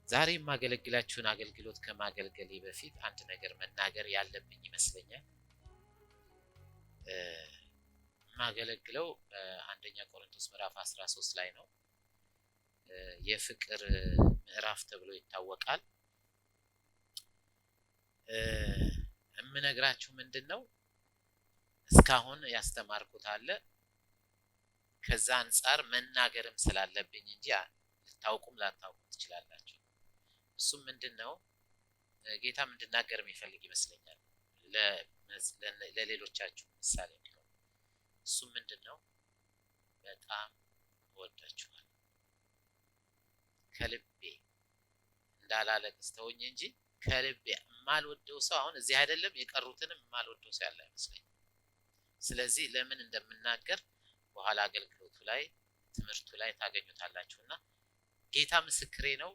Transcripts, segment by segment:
ዛሬ የማገለግላችሁን አገልግሎት ከማገልገሌ በፊት አንድ ነገር መናገር ያለብኝ ይመስለኛል። የማገለግለው አንደኛ ቆሮንቶስ ምዕራፍ 13 ላይ ነው። የፍቅር ምዕራፍ ተብሎ ይታወቃል። የምነግራችሁ ምንድነው እስካሁን ያስተማርኩት አለ ከዛ አንፃር መናገርም ስላለብኝ እንጂ ልታውቁም ላታውቁም ትችላላችሁ። እሱም ምንድነው ጌታም እንድናገር የሚፈልግ ይመስለኛል ለሌሎቻችሁ ምሳሌ ነው። እሱም ምንድነው በጣም እወዳችኋለሁ ከልቤ እንዳላለቅስ ተውኝ እንጂ ከልቤ የማልወደው ሰው አሁን እዚህ አይደለም የቀሩትንም የማልወደው ሰው ያለ አይመስለኝም። ስለዚህ ለምን እንደምናገር በኋላ አገልግሎቱ ላይ ትምህርቱ ላይ ታገኙታላችሁና ጌታ ምስክሬ ነው።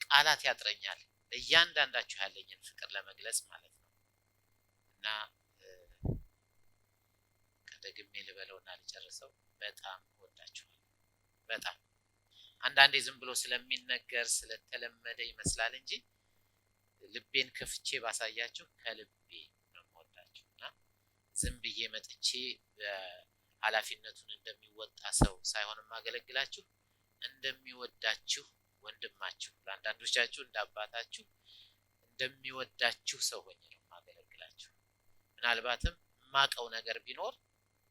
ቃላት ያጥረኛል እያንዳንዳችሁ ያለኝን ፍቅር ለመግለጽ ማለት ነው። እና ከደግሜ ልበለውና ልጨርሰው በጣም እወዳችኋለሁ። በጣም አንዳንዴ ዝም ብሎ ስለሚነገር ስለተለመደ ይመስላል እንጂ ልቤን ከፍቼ ባሳያችሁ ከልቤ ነው የምወዳችሁና ዝም ብዬ መጥቼ ኃላፊነቱን እንደሚወጣ ሰው ሳይሆን ማገለግላችሁ እንደሚወዳችሁ ወንድማችሁ ለአንዳንዶቻችሁ እንዳባታችሁ እንደሚወዳችሁ ሰው ሆኜ ነው ማገለግላችሁ። ምናልባትም ማቀው ነገር ቢኖር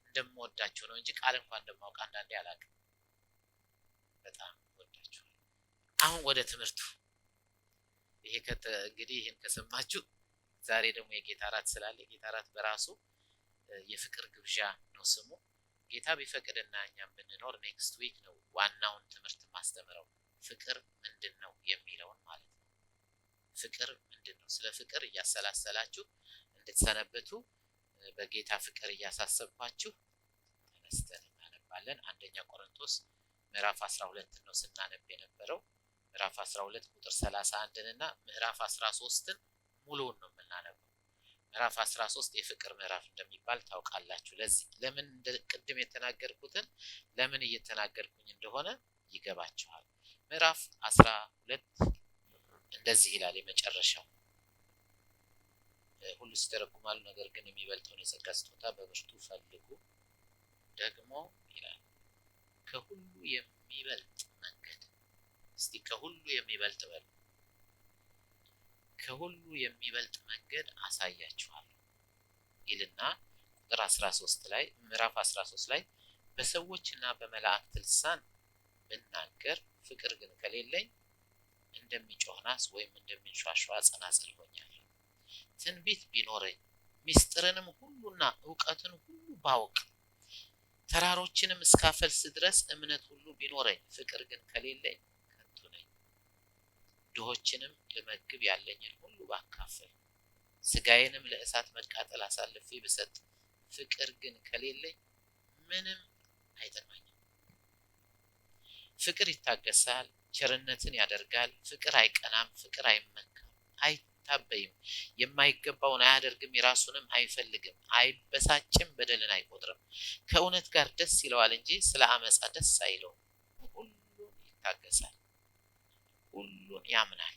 እንደምወዳችሁ ነው እንጂ ቃል እንኳን እንደማውቅ አንዳንዴ አላውቅም። በጣም ወዳችኋለሁ። አሁን ወደ ትምህርቱ ይሄ እንግዲህ ይሄን ከሰማችሁ ዛሬ ደግሞ የጌታ እራት ስላለ የጌታ እራት በራሱ የፍቅር ግብዣ ነው ስሙ። ጌታ ቢፈቅድና እኛም ብንኖር ኔክስት ዊክ ነው ዋናውን ትምህርት ማስተምረው ፍቅር ምንድነው የሚለውን ማለት ነው። ፍቅር ምንድነው? ስለ ፍቅር እያሰላሰላችሁ እንድትሰነብቱ በጌታ ፍቅር እያሳሰብኳችሁ ተነስተን እናነባለን። አንደኛ ቆሮንቶስ ምዕራፍ 12 ነው ስናነብ የነበረው። ምዕራፍ 12 ቁጥር 31 እና ምዕራፍ 13ን ሙሉውን ነው የምናነበው። ምዕራፍ 13 የፍቅር ምዕራፍ እንደሚባል ታውቃላችሁ። ለዚህ ለምን ቅድም የተናገርኩትን ለምን እየተናገርኩኝ እንደሆነ ይገባችኋል። ምዕራፍ 12 እንደዚህ ይላል። የመጨረሻው ሁሉ ሲተረጉማሉ፣ ነገር ግን የሚበልጠውን የጸጋ ስጦታ በብርቱ ፈልጉ ደግሞ ይላል። ከሁሉ የሚበልጥ መንገድ እስቲ ከሁሉ የሚበልጥ በሉ። ከሁሉ የሚበልጥ መንገድ አሳያችኋለሁ ይልና ቁጥር 13 ላይ ምዕራፍ 13 ላይ በሰዎችና በመላእክት ልሳን ብናገር ፍቅር ግን ከሌለኝ እንደሚጮህ ናስ ወይም እንደሚንሿሿ ጸናጽል ሆኛለሁ። ትንቢት ቢኖረኝ ሚስጥርንም ሁሉና ዕውቀትን ሁሉ ባውቅ ተራሮችንም እስካፈልስ ድረስ እምነት ሁሉ ቢኖረኝ ፍቅር ግን ከሌለኝ ከንቱ ነኝ። ድሆችንም ልመግብ ያለኝን ሁሉ ባካፍል ስጋዬንም ለእሳት መቃጠል አሳልፌ ብሰጥ ፍቅር ግን ከሌለኝ ምንም አይጠቅመኝም። ፍቅር ይታገሳል፣ ቸርነትን ያደርጋል፣ ፍቅር አይቀናም፣ ፍቅር አይመካም፣ አይታበይም፣ የማይገባውን አያደርግም፣ የራሱንም አይፈልግም፣ አይበሳጭም፣ በደልን አይቆጥርም። ከእውነት ጋር ደስ ይለዋል እንጂ ስለ አመፃ ደስ አይለውም። ሁሉን ይታገሳል፣ ሁሉን ያምናል፣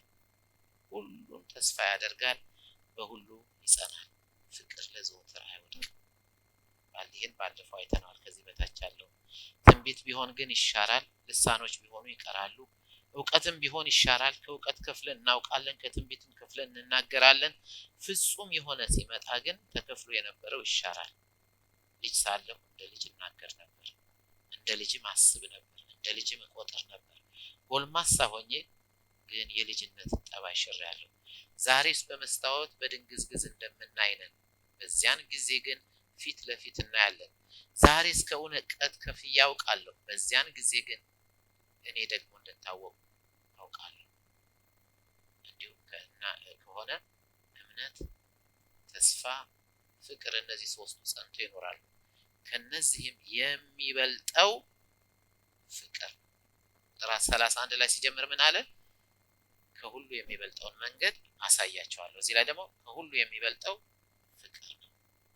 ሁሉን ተስፋ ያደርጋል፣ በሁሉ ይጸናል። ፍቅር ለዘወትር አይወድቅም። ይህን ባለፈው አይተናል። ከዚህ በታች ያለው ትንቢት ቢሆን ግን ይሻራል፣ ልሳኖች ቢሆኑ ይቀራሉ፣ ዕውቀትም ቢሆን ይሻራል። ከዕውቀት ከፍለን እናውቃለን፣ ከትንቢትም ከፍለን እንናገራለን። ፍጹም የሆነ ሲመጣ ግን ተከፍሎ የነበረው ይሻራል። ልጅ ሳለሁ እንደ ልጅ እናገር ነበር፣ እንደ ልጅም አስብ ነበር፣ እንደ ልጅም እቆጥር ነበር። ጎልማሳ ሆኜ ግን የልጅነትን ጠባይ ሽሬአለሁ። ዛሬስ በመስታወት በድንግዝግዝ እንደምናይ ነን፣ በዚያን ጊዜ ግን ፊት ለፊት እናያለን። ዛሬስ ከእውቀት ከፍዬ አውቃለሁ፣ በዚያን ጊዜ ግን እኔ ደግሞ እንደታወቁ አውቃለሁ። እንዲሁም ከሆነ እምነት፣ ተስፋ፣ ፍቅር እነዚህ ሶስቱ ጸንቶ ይኖራሉ። ከነዚህም የሚበልጠው ፍቅር ቁጥር 31 ላይ ሲጀምር ምን አለ? ከሁሉ የሚበልጠውን መንገድ አሳያቸዋለሁ። እዚህ ላይ ደግሞ ከሁሉ የሚበልጠው ፍቅር ነው።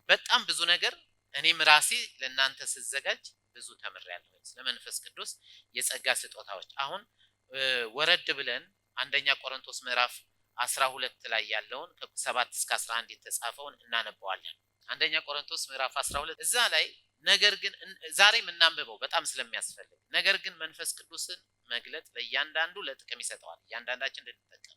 በጣም ብዙ ነገር እኔም ራሴ ለእናንተ ስዘጋጅ ብዙ ተምሬያለሁ። ስለመንፈስ ቅዱስ የጸጋ ስጦታዎች አሁን ወረድ ብለን አንደኛ ቆሮንቶስ ምዕራፍ 12 ላይ ያለውን ከ7 እስከ 11 የተጻፈውን እናነባዋለን። አንደኛ ቆሮንቶስ ምዕራፍ 12 እዛ ላይ ነገር ግን ዛሬም እናንብበው በጣም ስለሚያስፈልግ ነገር ግን መንፈስ ቅዱስን መግለጥ ለእያንዳንዱ ለጥቅም ይሰጠዋል። እያንዳንዳችን እንድንጠቀም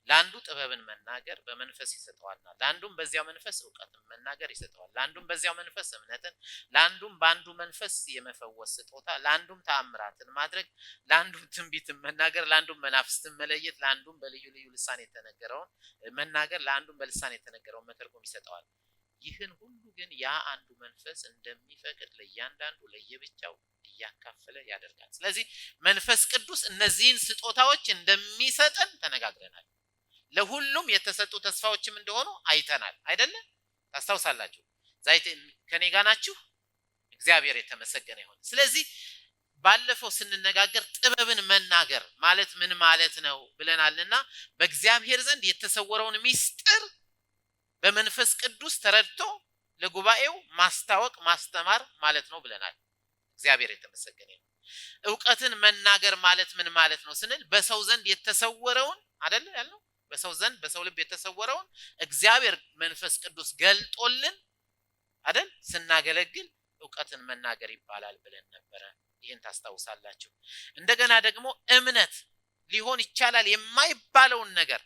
ለአንዱ ጥበብን መናገር በመንፈስ ይሰጠዋልና ለአንዱም በዚያው መንፈስ ዕውቀትን መናገር ይሰጠዋል። ለአንዱም በዚያው መንፈስ እምነትን፣ ለአንዱም በአንዱ መንፈስ የመፈወስ ስጦታ፣ ለአንዱም ተአምራትን ማድረግ፣ ለአንዱም ትንቢትን መናገር፣ ለአንዱም መናፍስትን መለየት፣ ለአንዱም በልዩ ልዩ ልሳን የተነገረውን መናገር፣ ለአንዱም በልሳን የተነገረውን መተርጎም ይሰጠዋል። ይህን ሁሉ ግን ያ አንዱ መንፈስ እንደሚፈቅድ ለእያንዳንዱ ለየብቻው እያካፈለ ያደርጋል። ስለዚህ መንፈስ ቅዱስ እነዚህን ስጦታዎች እንደሚሰጠን ተነጋግረናል። ለሁሉም የተሰጡ ተስፋዎችም እንደሆኑ አይተናል አይደለ? ታስታውሳላችሁ። ዛይት ከኔ ጋር ናችሁ? እግዚአብሔር የተመሰገነ ይሁን። ስለዚህ ባለፈው ስንነጋገር ጥበብን መናገር ማለት ምን ማለት ነው ብለናልና በእግዚአብሔር ዘንድ የተሰወረውን ሚስጥር በመንፈስ ቅዱስ ተረድቶ ለጉባኤው ማስታወቅ ማስተማር ማለት ነው ብለናል። እግዚአብሔር የተመሰገነ ይሁን። ዕውቀትን መናገር ማለት ምን ማለት ነው ስንል በሰው ዘንድ የተሰወረውን አይደል ያለው? በሰው ዘንድ በሰው ልብ የተሰወረውን እግዚአብሔር መንፈስ ቅዱስ ገልጦልን አይደል ስናገለግል ዕውቀትን መናገር ይባላል ብለን ነበረ። ይሄን ታስታውሳላችሁ። እንደገና ደግሞ እምነት ሊሆን ይቻላል የማይባለውን ነገር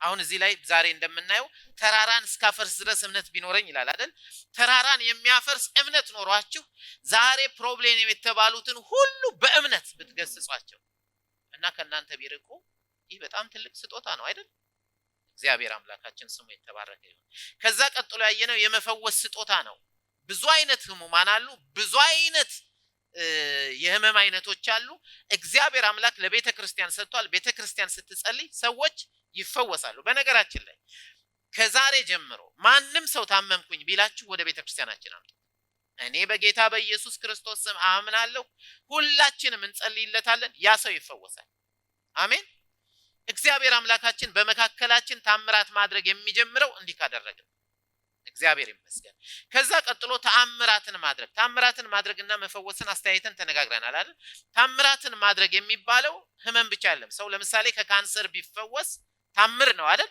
አሁን እዚህ ላይ ዛሬ እንደምናየው ተራራን እስካፈርስ ድረስ እምነት ቢኖረኝ ይላል አይደል? ተራራን የሚያፈርስ እምነት ኖሯችሁ ዛሬ ፕሮብሌም የተባሉትን ሁሉ በእምነት ብትገስጿቸው እና ከናንተ ቢርቁ ይህ በጣም ትልቅ ስጦታ ነው አይደል? እግዚአብሔር አምላካችን ስሙ የተባረከ ይሁን። ከዛ ቀጥሎ ያየነው የመፈወስ ስጦታ ነው። ብዙ አይነት ህሙማን አሉ። ብዙ አይነት የህመም አይነቶች አሉ። እግዚአብሔር አምላክ ለቤተክርስቲያን ሰጥቷል። ቤተክርስቲያን ስትጸልይ ሰዎች ይፈወሳሉ። በነገራችን ላይ ከዛሬ ጀምሮ ማንም ሰው ታመምኩኝ ቢላችሁ ወደ ቤተክርስቲያናችን አምጡ። እኔ በጌታ በኢየሱስ ክርስቶስ ስም አምናለሁ፣ ሁላችንም እንጸልይለታለን፣ ያ ሰው ይፈወሳል። አሜን። እግዚአብሔር አምላካችን በመካከላችን ታምራት ማድረግ የሚጀምረው እንዲህ ካደረግን እግዚአብሔር ይመስገን። ከዛ ቀጥሎ ተአምራትን ማድረግና መፈወስን አስተያየተን ተነጋግረናል አይደል? ተአምራትን ማድረግ የሚባለው ህመም ብቻ አይደለም። ሰው ለምሳሌ ከካንሰር ቢፈወስ ታምር ነው አይደል?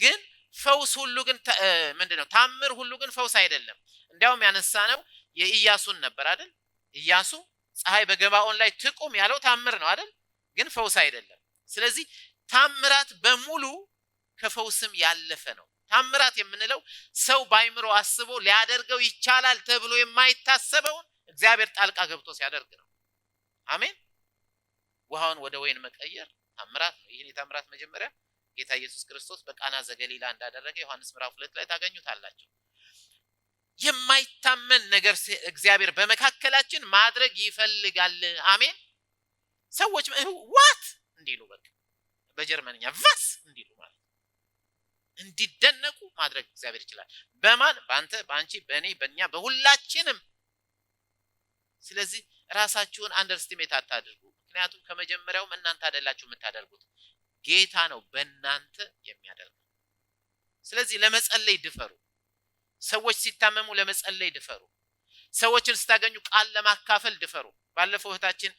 ግን ፈውስ ሁሉ ግን ምንድነው? ታምር ሁሉ ግን ፈውስ አይደለም። እንዲያውም ያነሳነው የኢያሱን ነበር አይደል? ኢያሱ ፀሐይ በገባኦን ላይ ትቁም ያለው ታምር ነው አይደል? ግን ፈውስ አይደለም። ስለዚህ ታምራት በሙሉ ከፈውስም ያለፈ ነው። ታምራት የምንለው ሰው ባይምሮ አስቦ ሊያደርገው ይቻላል ተብሎ የማይታሰበውን እግዚአብሔር ጣልቃ ገብቶ ሲያደርግ ነው። አሜን። ውሃውን ወደ ወይን መቀየር ታምራት ነው። ይሄን የታምራት መጀመሪያ ጌታ ኢየሱስ ክርስቶስ በቃና ዘገሊላ እንዳደረገ ዮሐንስ ምዕራፍ 2 ላይ ታገኙታላችሁ። የማይታመን ነገር እግዚአብሔር በመካከላችን ማድረግ ይፈልጋል። አሜን። ሰዎች ዋት እንዲሉ በቃ በጀርመንኛ ቫስ እንዲሉ ማለት እንዲደነቁ ማድረግ እግዚአብሔር ይችላል። በማን? በአንተ፣ በአንቺ፣ በእኔ፣ በእኛ፣ በሁላችንም። ስለዚህ ራሳችሁን አንደርስቲሜት አታድርጉ። ምክንያቱም ከመጀመሪያውም እናንተ አይደላችሁ የምታደርጉት፣ ጌታ ነው በእናንተ የሚያደርገው። ስለዚህ ለመጸለይ ድፈሩ። ሰዎች ሲታመሙ ለመጸለይ ድፈሩ። ሰዎችን ስታገኙ ቃል ለማካፈል ድፈሩ። ባለፈው እህታችን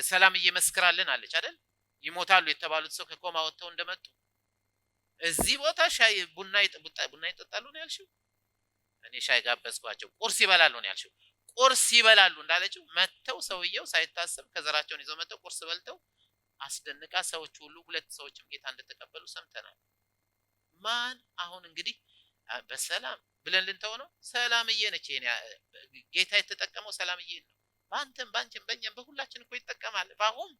ሰላም እየመስክራልን አለች አይደል? ይሞታሉ የተባሉት ሰው ከኮማ ወጥተው እንደመጡ እዚህ ቦታ ሻይ ቡና ይጠጣሉ ነው ያልሽው? እኔ ሻይ ጋበዝኳቸው። ቁርስ ይበላሉ ነው ያልሽው? ቁርስ ይበላሉ እንዳለችው መተው ሰውየው ሳይታሰብ ከዘራቸውን ይዘው መተው ቁርስ በልተው አስደንቃ ሰዎች ሁሉ ሁለት ሰዎችም ጌታ እንደተቀበሉ ሰምተናል። ማን አሁን እንግዲህ በሰላም ብለን ልንተው ነው? ሰላምዬ ነች። ጌታ የተጠቀመው ሰላምዬ ነው። ባንተም ባንቺም በእኛም በሁላችን እኮ ይጠቀማል ባሁን።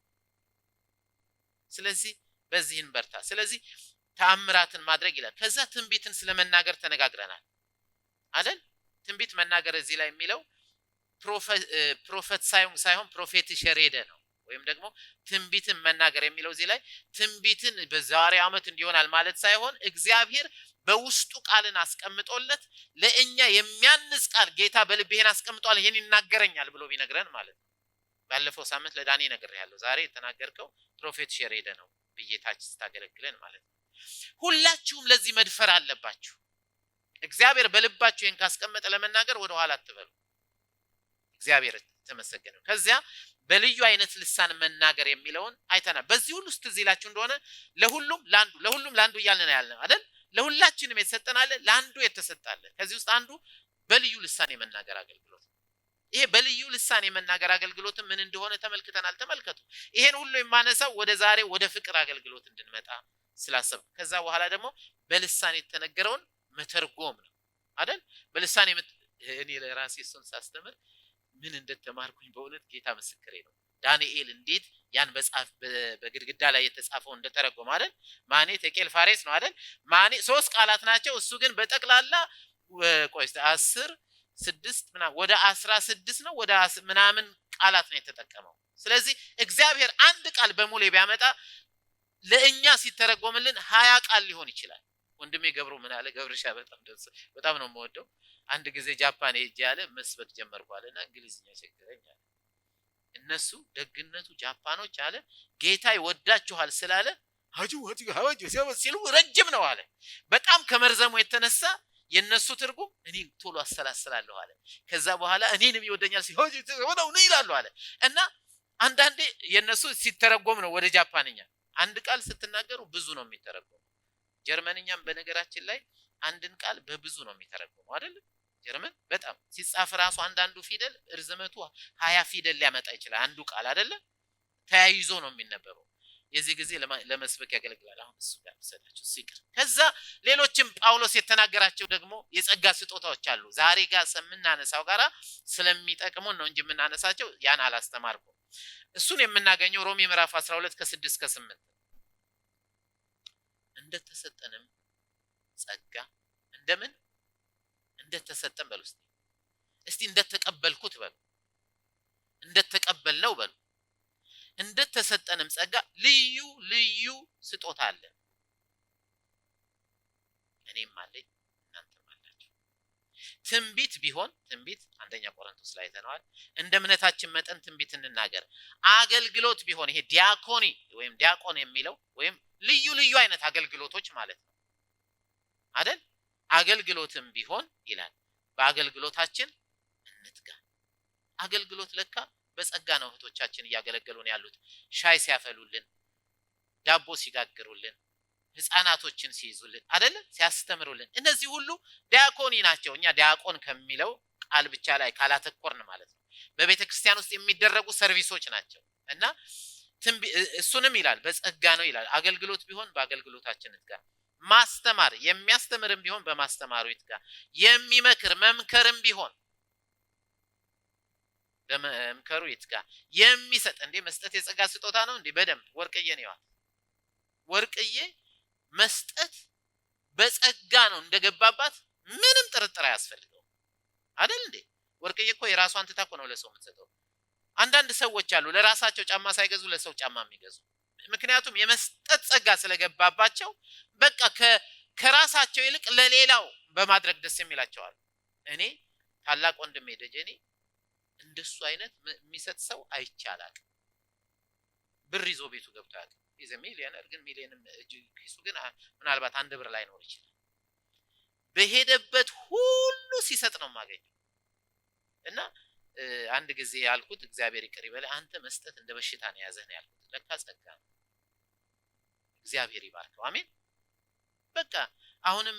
ስለዚህ በዚህን በርታ። ስለዚህ ተአምራትን ማድረግ ይላል። ከዛ ትንቢትን ስለመናገር ተነጋግረናል አይደል? ትንቢት መናገር እዚህ ላይ የሚለው ፕሮፌት ሳይሆን ፕሮፌቲሸር ሄደ ነው። ወይም ደግሞ ትንቢትን መናገር የሚለው እዚህ ላይ ትንቢትን በዛሬ ዓመት እንዲሆናል ማለት ሳይሆን እግዚአብሔር በውስጡ ቃልን አስቀምጦለት ለእኛ የሚያንጽ ቃል ጌታ በልብህን አስቀምጧል ይሄን ይናገረኛል ብሎ ቢነግረን ማለት ነው። ባለፈው ሳምንት ለዳኒ ነግሬያለሁ። ዛሬ የተናገርከው ፕሮፌቲሸር ሄደ ነው ብዬታች ስታገለግለን ማለት ነው። ሁላችሁም ለዚህ መድፈር አለባችሁ። እግዚአብሔር በልባችሁ ይሄን ካስቀመጠ ለመናገር ወደ ኋላ አትበሉ። እግዚአብሔር ተመሰገነ። ከዚያ በልዩ አይነት ልሳን መናገር የሚለውን አይተናል። በዚህ ሁሉ ውስጥ እዚህ ላችሁ እንደሆነ ለሁሉም ላንዱ እያልን ያለ አይደል? ለሁላችንም የተሰጠናል፣ ላንዱ የተሰጣለ። ከዚህ ውስጥ አንዱ በልዩ ልሳን የመናገር አገልግሎት። ይሄ በልዩ ልሳን የመናገር አገልግሎት ምን እንደሆነ ተመልክተናል። ተመልከቱ። ይሄን ሁሉ የማነሳው ወደ ዛሬ ወደ ፍቅር አገልግሎት እንድንመጣ ስላሰብኩ፣ ከዛ በኋላ ደግሞ በልሳን የተነገረውን መተርጎም ነው አይደል? በልሳን እኔ ለራሴ እሱን ሳስተምር ምን እንደተማርኩኝ በእውነት ጌታ ምስክሬ ነው። ዳንኤል እንዴት ያን በግድግዳ ላይ የተጻፈው እንደተረጎመ አይደል? ማኔ ተቄል ፋሬስ ነው አይደል? ማኔ 3 ቃላት ናቸው። እሱ ግን በጠቅላላ 10 6 ምናምን ወደ 16 ነው ወደ ምናምን ቃላት ነው የተጠቀመው። ስለዚህ እግዚአብሔር አንድ ቃል በሙሉ ቢያመጣ ለእኛ ሲተረጎምልን 20 ቃል ሊሆን ይችላል። ወንድሜ ገብሩ ምን አለ? ገብርሻ በጣም ነው የምወደው። አንድ ጊዜ ጃፓን ሄጄ ያለ መስበክ ጀመርኳልና እንግሊዝኛ ቸገረኛል። እነሱ ደግነቱ ጃፓኖች አለ ጌታ ይወዳችኋል ስላለ ሀጁ ሲሉ ረጅም ነው አለ። በጣም ከመርዘሙ የተነሳ የነሱ ትርጉም እኔ ቶሎ አሰላስላለሁ አለ። ከዛ በኋላ እኔንም ይወደኛል ሲሆን ነው ይላሉ አለ። እና አንዳንዴ የነሱ ሲተረጎም ነው ወደ ጃፓንኛ። አንድ ቃል ስትናገሩ ብዙ ነው የሚተረጎመው። ጀርመንኛም በነገራችን ላይ አንድን ቃል በብዙ ነው የሚተረጎመው አይደል? ጀርመን በጣም ሲጻፍ ራሱ አንዳንዱ ፊደል እርዝመቱ 20 ፊደል ሊያመጣ ይችላል አንዱ ቃል አይደል? ተያይዞ ነው የሚነበበው። የዚህ ጊዜ ለመስበክ ያገለግላል። አሁን እሱ ጋር ሰጣችሁ ሲቅር። ከዛ ሌሎችም ጳውሎስ የተናገራቸው ደግሞ የጸጋ ስጦታዎች አሉ። ዛሬ ጋር የምናነሳው ጋራ ስለሚጠቅሙን ነው እንጂ የምናነሳቸው ያን አላስተማርኩም። እሱን የምናገኘው ሮሜ ምዕራፍ 12 ከ6 እስከ 8 እንደተሰጠንም ጸጋ እንደምን እንደተሰጠን በሉ እስቲ እንደተቀበልኩት በሉ እንደተቀበልነው በሉ እንደተሰጠንም ጸጋ ልዩ ልዩ ስጦታ አለ። እኔም አለኝ እናንተም አላችሁ። ትንቢት ቢሆን ትንቢት አንደኛ ቆሮንቶስ ላይ ተነዋል። እንደ እምነታችን መጠን ትንቢት እንናገር። አገልግሎት ቢሆን ይሄ ዲያኮኒ ወይም ዲያቆን የሚለው ወይም ልዩ ልዩ አይነት አገልግሎቶች ማለት ነው አይደል? አገልግሎትም ቢሆን ይላል በአገልግሎታችን እንትጋ። አገልግሎት ለካ በጸጋ ነው እህቶቻችን እያገለገሉን ያሉት። ሻይ ሲያፈሉልን፣ ዳቦ ሲጋግሩልን፣ ህፃናቶችን ሲይዙልን አይደል? ሲያስተምሩልን፣ እነዚህ ሁሉ ዲያቆኒ ናቸው። እኛ ዲያቆን ከሚለው ቃል ብቻ ላይ ካላተኮርን ማለት ነው በቤተክርስቲያን ውስጥ የሚደረጉ ሰርቪሶች ናቸው። እና እሱንም ይላል በጸጋ ነው ይላል። አገልግሎት ቢሆን በአገልግሎታችን እንትጋ። ማስተማር የሚያስተምርም ቢሆን በማስተማሩ ይትጋ። የሚመክር መምከርም ቢሆን በመምከሩ ይትጋ። የሚሰጥ እንዴ መስጠት የጸጋ ስጦታ ነው እንዴ? በደንብ ወርቅዬ ነው ያው ወርቅዬ መስጠት በጸጋ ነው እንደገባባት ምንም ጥርጥር አያስፈልገው አይደል እንዴ? ወርቅዬ እኮ የራሷን ትታ እኮ ነው ለሰው የምትሰጠው። አንዳንድ ሰዎች አሉ ለራሳቸው ጫማ ሳይገዙ ለሰው ጫማ የሚገዙ። ምክንያቱም የመስጠት ጸጋ ስለገባባቸው በቃ ከራሳቸው ይልቅ ለሌላው በማድረግ ደስ የሚላቸዋል። እኔ ታላቅ ወንድሜ ደጀኔ እንደሱ አይነት የሚሰጥ ሰው አይቻላል። ብር ይዞ ቤቱ ገብቶ ያለ ይዘ ሚሊዮነር ግን ሚሊዮንም ኪሱ ግን ምናልባት 1 ብር ላይ ነው ይችላል። በሄደበት ሁሉ ሲሰጥ ነው ማገኘው። እና አንድ ጊዜ ያልኩት እግዚአብሔር ይቅር ይበል፣ አንተ መስጠት እንደ በሽታ ነው ያዘህ ነው ያልኩት። ለካ ጸጋ ነው። እግዚአብሔር ይባርከው። አሜን። በቃ አሁንም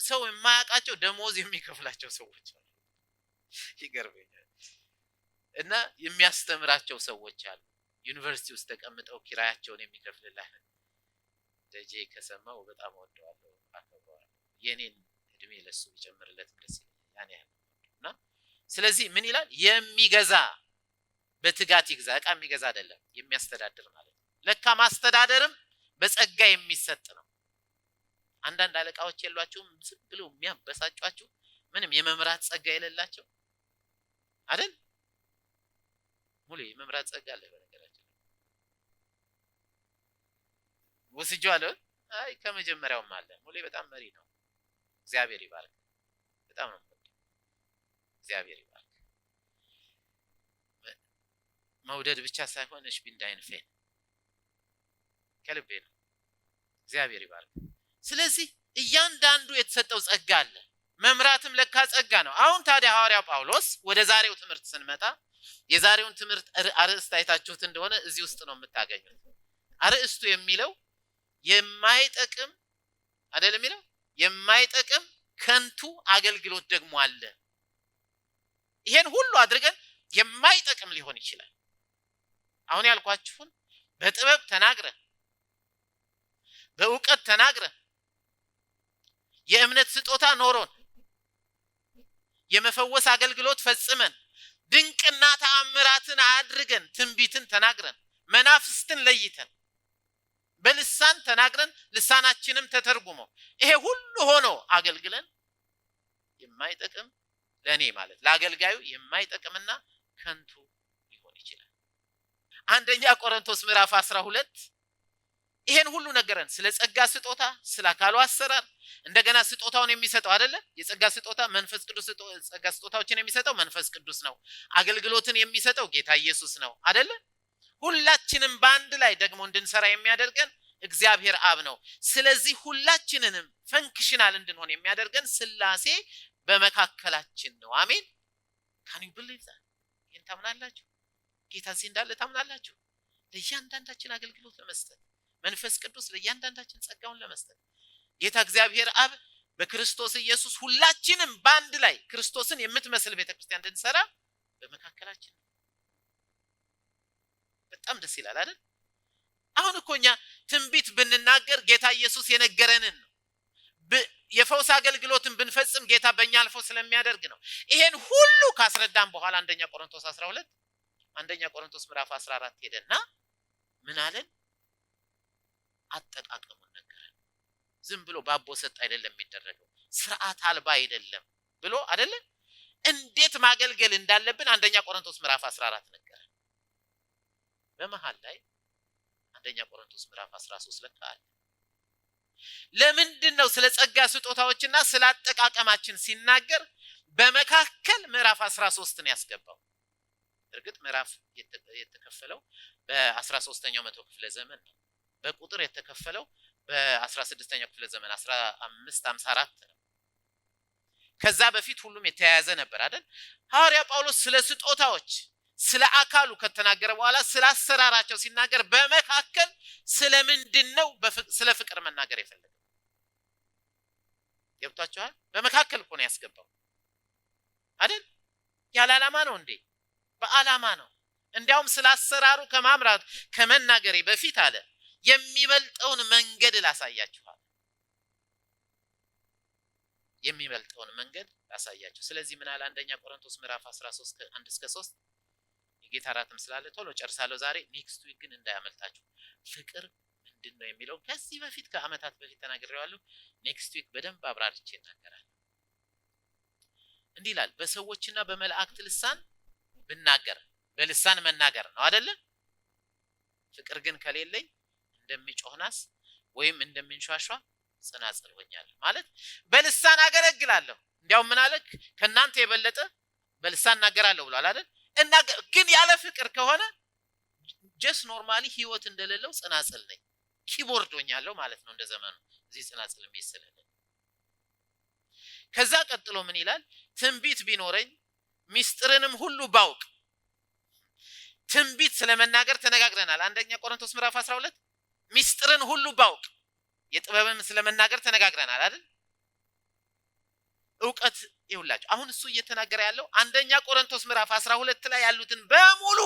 ሰው የማያውቃቸው ደሞዝ የሚከፍላቸው ሰዎች አሉ። ይገርመኛል። እና የሚያስተምራቸው ሰዎች አሉ። ዩኒቨርሲቲ ውስጥ ተቀምጠው ኪራያቸውን የሚከፍልላቸው። ደጄ ከሰማው በጣም ወደዋለሁ፣ አከብረዋለሁ። የኔን እድሜ ለሱ ቢጨምርለት ደስ ይለኛል። ያን ያህል እና ስለዚህ ምን ይላል? የሚገዛ በትጋት ይግዛ። ዕቃ የሚገዛ አይደለም የሚያስተዳድር ማለት ነው። ለካ ማስተዳደርም በጸጋ የሚሰጥ ነው። አንዳንድ አለቃዎች የሏቸውም ዝም ብለው የሚያበሳጯቸው ምንም የመምራት ጸጋ የሌላቸው አይደል? ሙሉ የመምራት ጸጋ አለ በነገራችን ወስጄዋለሁ። አይ ከመጀመሪያውም አለ። ሙሉ በጣም መሪ ነው። እግዚአብሔር ይባርክ። በጣም ነው እግዚአብሔር ይባርክ። መውደድ ብቻ ሳይሆን እሺ ቢንዳይን ፌን ከልቤ ነው። እግዚአብሔር ይባርክ። ስለዚህ እያንዳንዱ የተሰጠው ጸጋ አለ። መምራትም ለካ ጸጋ ነው። አሁን ታዲያ ሐዋርያው ጳውሎስ ወደ ዛሬው ትምህርት ስንመጣ የዛሬውን ትምህርት አርእስት አይታችሁት እንደሆነ እዚህ ውስጥ ነው የምታገኙት። አርእስቱ የሚለው የማይጠቅም አይደለም የሚለው የማይጠቅም ከንቱ አገልግሎት ደግሞ አለ። ይሄን ሁሉ አድርገን የማይጠቅም ሊሆን ይችላል። አሁን ያልኳችሁን በጥበብ ተናግረን በእውቀት ተናግረን የእምነት ስጦታ ኖሮን የመፈወስ አገልግሎት ፈጽመን ድንቅና ተአምራትን አድርገን ትንቢትን ተናግረን መናፍስትን ለይተን በልሳን ተናግረን ልሳናችንም ተተርጉሞ ይሄ ሁሉ ሆኖ አገልግለን የማይጠቅም ለኔ ማለት ለአገልጋዩ የማይጠቅምና ከንቱ ሊሆን ይችላል። አንደኛ ቆሮንቶስ ምዕራፍ 12 ይሄን ሁሉ ነገረን። ስለ ጸጋ ስጦታ፣ ስለ አካሉ አሰራር፣ እንደገና ስጦታውን የሚሰጠው አይደለ? የጸጋ ስጦታ መንፈስ ቅዱስ ጸጋ ስጦታዎችን የሚሰጠው መንፈስ ቅዱስ ነው። አገልግሎትን የሚሰጠው ጌታ ኢየሱስ ነው አይደለ? ሁላችንም በአንድ ላይ ደግሞ እንድንሰራ የሚያደርገን እግዚአብሔር አብ ነው። ስለዚህ ሁላችንንም ፈንክሽናል እንድንሆን የሚያደርገን ስላሴ በመካከላችን ነው። አሜን። ካን ዩ ቢሊቭ ዛት? ይሄን ታምናላችሁ? ጌታ እዚህ እንዳለ ታምናላችሁ? ለእያንዳንዳችን አገልግሎት ለመስጠት መንፈስ ቅዱስ ለእያንዳንዳችን ጸጋውን ለመስጠት ጌታ እግዚአብሔር አብ በክርስቶስ ኢየሱስ ሁላችንም በአንድ ላይ ክርስቶስን የምትመስል ቤተክርስቲያን እንድንሰራ በመካከላችን ነው። በጣም ደስ ይላል አይደል? አሁን እኮኛ ትንቢት ብንናገር ጌታ ኢየሱስ የነገረንን ነው። የፈውስ አገልግሎትን ብንፈጽም ጌታ በእኛ አልፎ ስለሚያደርግ ነው። ይሄን ሁሉ ካስረዳን በኋላ አንደኛ ቆሮንቶስ ምዕራፍ 14 ሄደና ምን አለን? አጠቃቀሙን ነገረን። ዝም ብሎ ባቦ ሰጥ አይደለም የሚደረገው፣ ስርዓት አልባ አይደለም ብሎ አይደለ? እንዴት ማገልገል እንዳለብን አንደኛ ቆሮንቶስ ምዕራፍ 14 ነገረን። በመሃል ላይ አንደኛ ቆሮንቶስ ምዕራፍ 13 ለካ አለ። ለምንድን ነው ስለ ጸጋ ስጦታዎችና ስለ አጠቃቀማችን ሲናገር በመካከል ምዕራፍ 13 ነው ያስገባው? እርግጥ ምዕራፍ የተከፈለው በ13ኛው መቶ ክፍለ ዘመን ነው። በቁጥር የተከፈለው በ16ኛው ክፍለ ዘመን 1554 ነው። ከዛ በፊት ሁሉም የተያያዘ ነበር አይደል? ሐዋርያ ጳውሎስ ስለ ስጦታዎች ስለ አካሉ ከተናገረ በኋላ ስለ አሰራራቸው ሲናገር በመካከል ስለምንድነው ስለ ፍቅር መናገር የፈለገው? ገብቷችኋል? በመካከል እኮ ነው ያስገባው አይደል? ያለ ዓላማ ነው እንዴ? በዓላማ ነው። እንዲያውም ስለ አሰራሩ ከማምራት ከመናገሬ በፊት አለ የሚበልጠውን መንገድ ላሳያችኋል። የሚበልጠውን መንገድ ላሳያችሁ። ስለዚህ ምን አለ አንደኛ ቆሮንቶስ ምዕራፍ 13 1 እስከ 3 የጌታ ራትም ስላለ ቶሎ ጨርሳለሁ ዛሬ። ኔክስት ዊክ ግን እንዳያመልጣችሁ። ፍቅር ምንድነው የሚለው ከዚህ በፊት ከአመታት በፊት ተናግሬዋለሁ። ኔክስት ዊክ በደንብ አብራርቼ እናገራለሁ። እንዲህ ይላል፣ በሰዎችና በመላእክት ልሳን ብናገር፣ በልሳን መናገር ነው አይደለ? ፍቅር ግን ከሌለኝ እንደሚጮህ ናስ ወይም እንደምንሿሿ ጽናጽል ሆኛለሁ። ማለት በልሳን አገለግላለሁ፣ እንዲያው ምን አለ ከናንተ የበለጠ በልሳን እናገራለሁ ብሏል አይደል? እና ግን ያለ ፍቅር ከሆነ ጀስት ኖርማሊ ህይወት እንደሌለው ጽናጽል ነኝ፣ ኪቦርድ ሆኛለሁ ማለት ነው። እንደዘመኑ እዚህ ጽናጽል የሚስለለ። ከዛ ቀጥሎ ምን ይላል? ትንቢት ቢኖረኝ ሚስጥርንም ሁሉ ባውቅ። ትንቢት ስለመናገር ተነጋግረናል። አንደኛ ቆሮንቶስ ምዕራፍ 12 ሚስጥርን ሁሉ ባውቅ፣ የጥበብን ስለመናገር ተነጋግረናል አይደል? ዕውቀት ይውላችሁ። አሁን እሱ እየተናገረ ያለው አንደኛ ቆሮንቶስ ምዕራፍ 12 ላይ ያሉትን በሙሉ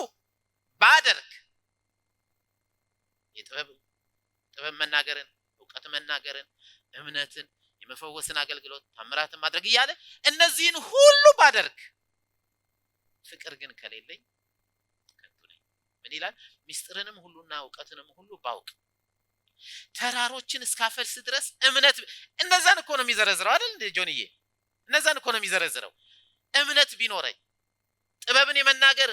ባደርግ፣ የጥበብ መናገርን፣ ዕውቀት መናገርን፣ እምነትን፣ የመፈወስን አገልግሎት፣ ታምራትን ማድረግ እያለ እነዚህን ሁሉ ባደርግ ፍቅር ግን ከሌለኝ ከንቱ ነኝ። ምን ይላል? ሚስጥርንም ሁሉና ዕውቀትንም ሁሉ ባውቅ ተራሮችን እስካፈልስ ድረስ እምነት። እነዛን እኮ ነው የሚዘረዝረው አይደል ጆንዬ? እነዛን እኮ ነው የሚዘረዝረው። እምነት ቢኖረኝ፣ ጥበብን የመናገር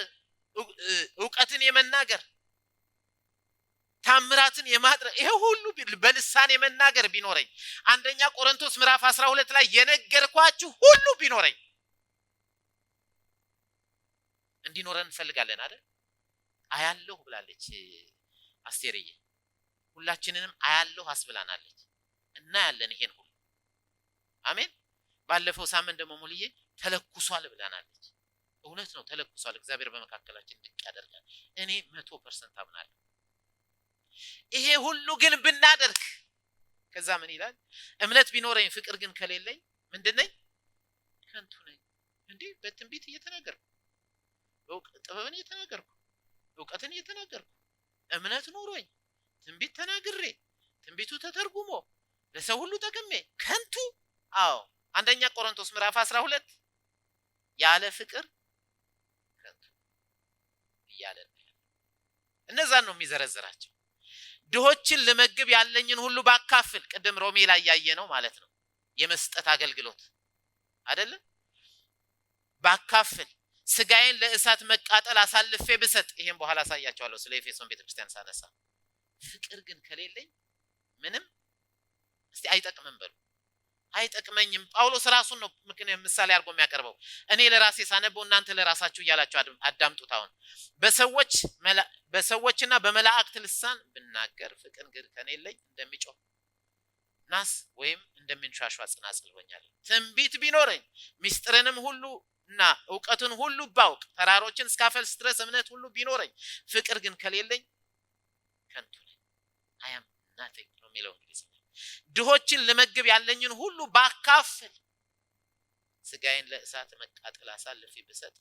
ዕውቀትን የመናገር ታምራትን የማድረግ ይሄ ሁሉ በልሳን የመናገር ቢኖረኝ፣ አንደኛ ቆሮንቶስ ምዕራፍ 12 ላይ የነገርኳችሁ ሁሉ ቢኖረኝ፣ እንዲኖረን እንፈልጋለን አይደል? አያለሁ ብላለች አስቴርዬ። ሁላችንንም አያለሁ አስብላናለች። እና ያለን ይሄን ሁሉ አሜን። ባለፈው ሳምንት ደግሞ ሙልዬ ተለኩሷል ብላናለች። እውነት ነው ተለኩሷል። እግዚአብሔር በመካከላችን ድንቅ ያደርጋል። እኔ 100% አምናለሁ። ይሄ ሁሉ ግን ብናደርግ ከዛ ምን ይላል? እምነት ቢኖረኝ ፍቅር ግን ከሌለኝ ምንድነኝ? ከንቱ ነኝ። እንዴ በትንቢት እየተናገርኩ ጥበብን እየተናገርኩ እውቀትን እየተናገርኩ እምነት ኖሮኝ ትንቢት ተናግሬ ትንቢቱ ተተርጉሞ ለሰው ሁሉ ጠቅሜ ከንቱ? አዎ አንደኛ ቆሮንቶስ ምዕራፍ 12 ያለ ፍቅር ከንቱ እያለ ነው። እነዛን ነው የሚዘረዝራቸው። ድሆችን ልመግብ ያለኝን ሁሉ ባካፍል፣ ቅድም ሮሜ ላይ ያየነው ማለት ነው። የመስጠት አገልግሎት አይደለ? ባካፍል፣ ስጋዬን ለእሳት መቃጠል አሳልፌ ብሰጥ፣ ይሄን በኋላ አሳያቸዋለሁ ስለ ኤፌሶን ቤተክርስቲያን ሳነሳ። ፍቅር ግን ከሌለኝ ምንም እስቲ አይጠቅምም በሉ። አይጠቅመኝም። ጳውሎስ ራሱን ነው ምሳሌ አድርጎ የሚያቀርበው። እኔ ለራሴ ሳነበው እናንተ ለራሳችሁ እያላችሁ አዳምጡት። አሁን በሰዎችና በመላእክት ልሳን ብናገር ፍቅር ግን ከሌለኝ እንደሚጮህ ናስ ወይም እንደሚንሻሻ ጽናጽል ሆኛለሁ። ትንቢት ቢኖረኝ ምስጢርንም ሁሉ እና ዕውቀትን ሁሉ ባውቅ ተራሮችን እስካፈልስ ድረስ እምነት ሁሉ ቢኖረኝ ፍቅር ግን ከሌለኝ ከንቱ ነኝ። I am nothing ነው የሚለው እንግሊዝኛ። ድሆችን ልመግብ ያለኝን ሁሉ ባካፍል፣ ስጋዬን ለእሳት መቃጠል አሳልፌ ብሰጥ